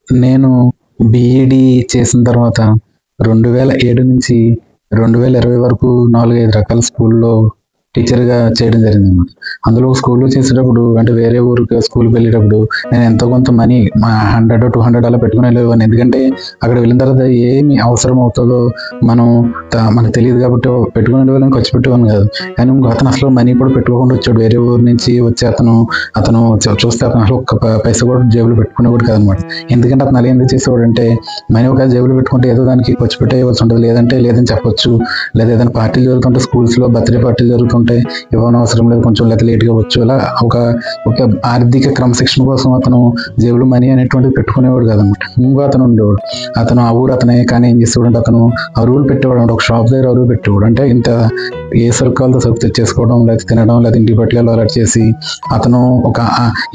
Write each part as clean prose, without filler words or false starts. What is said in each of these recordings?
నేను బీఈడీ చేసిన తర్వాత 2007 నుంచి 2020 వరకు 4, 5 రకాల స్కూల్‌లో టీచర్‌గా చేయడం జరిగిందనమాట. అందులో స్కూల్‌లో చేసేటప్పుడు అంటే వేరే ఊరికి స్కూల్‌కి వెళ్ళేటప్పుడు నేను ఎంతో కొంత మనీ 100, 200 అలా పెట్టుకొని వెళ్ళేవాడిని. ఎందుకంటే అక్కడ వెళ్ళిన తర్వాత ఏమి అవసరం అవుతదో మనం మనకు తెలీదు కాబట్టి పెట్టుకొని వెళ్ళేవాళ్ళం, ఖర్చు పెట్టేవాళ్ళం కాదు. కానీ ఇంకో అతను అసలు మనీ కూడా పెట్టుకోకుండా వచ్చాడు. వేరే ఊరు నుంచి వచ్చి అతను చూస్తే అతను అసలు ఒక్క పైసా కూడా జేబులో పెట్టుకునేవాడు కాదనమాట. ఎందుకంటే అతను అలా ఎందుకు చేసేవాడంటే మనీ ఒక జేబులో పెట్టుకుంటే ఏదో దానికి ఖర్చు పెట్టేయవలసి ఉంటుంది. లేదంటే లేదని చెప్పొచ్చు. లేదా ఏదైనా పార్టీలు జరుగుతుంటే స్కూల్స్‌లో బర్త్‌డే పార్టీలు జరుగుతుంటే ఇవ్వనవసరం లేదు, కొంచెం లేకపోతే లేట్‌గా వచ్చు. ఇలా ఒక ఒక ఆర్థిక క్రమశిక్షణ కోసం అతను జేబులో మనీ అనేటువంటిది పెట్టుకునేవాడు కాదనమాట. ఇంకో అతను ఉండేవాడు. అతను ఆ ఊరు అతనే, కానీ ఏం చేసేవాడంటే అతను అరువులు పెట్టేవాడు అనమాట. ఒక షాప్ దగ్గర అరువు పెట్టేవాడు. అంటే ఇంత ఏ సరుకు కావాలో సరుకు తెచ్చేసుకోవడం, లేకపోతే తినడం, లేకపోతే ఇంటికి పట్టుకెళ్ళి అలర్ట్ చేసి అతను ఒక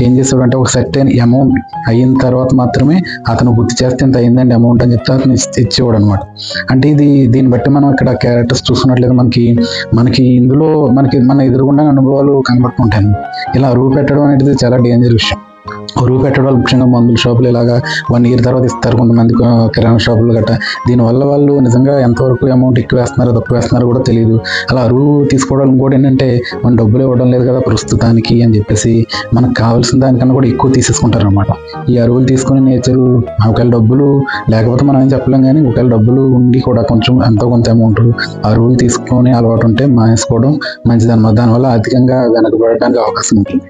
ఏం చేసేవాడంటే ఒక సర్టెన్ అమౌంట్ అయిన తర్వాత మాత్రమే అతను గుర్తు చేస్తే ఇంత అయిందండి అమౌంట్ అని చెప్తే అతను ఇచ్చేవాడు అనమాట. అంటే దీన్ని బట్టి మనం ఇక్కడ క్యారెక్టర్స్ చూసుకున్నట్లయితే మనకి మనకి ఇందులో మన ఎదురుగుండా అనుభవాలు కనబడుతుంటాయి. ఇలా అరువు పెట్టడం అనేది చాలా డేంజర్ విషయం. అరువు పెట్టడం వల్ల ముఖ్యంగా మందుల షాపులు ఇలాగా 1 ఇయర్ తర్వాత ఇస్తారు కొంతమంది కిరాణా షాపులు గట్రా. దీనివల్ల వాళ్ళు నిజంగా ఎంతవరకు అమౌంట్ ఎక్కువ వేస్తున్నారో తక్కువ వేస్తున్నారో కూడా తెలియదు. అలా అరువు తీసుకోవడం కూడా ఏంటంటే మన డబ్బులు ఇవ్వడం లేదు కదా ప్రస్తుతానికి అని చెప్పేసి మనకు కావాల్సిన దానికన్నా కూడా ఎక్కువ తీసేసుకుంటారు అనమాట. ఈ అరువులు తీసుకునే నేచరు ఒకవేళ డబ్బులు లేకపోతే మనం ఏం చెప్పలేం, కానీ ఒకవేళ డబ్బులు ఉండి కూడా కొంచెం ఎంతో కొంత అమౌంట్ అరువులు తీసుకొని అలవాటు ఉంటే మానేసుకోవడం మంచిదన్నమాట. దానివల్ల ఆర్థికంగా వెనకబడడానికి అవకాశం ఉంటుంది.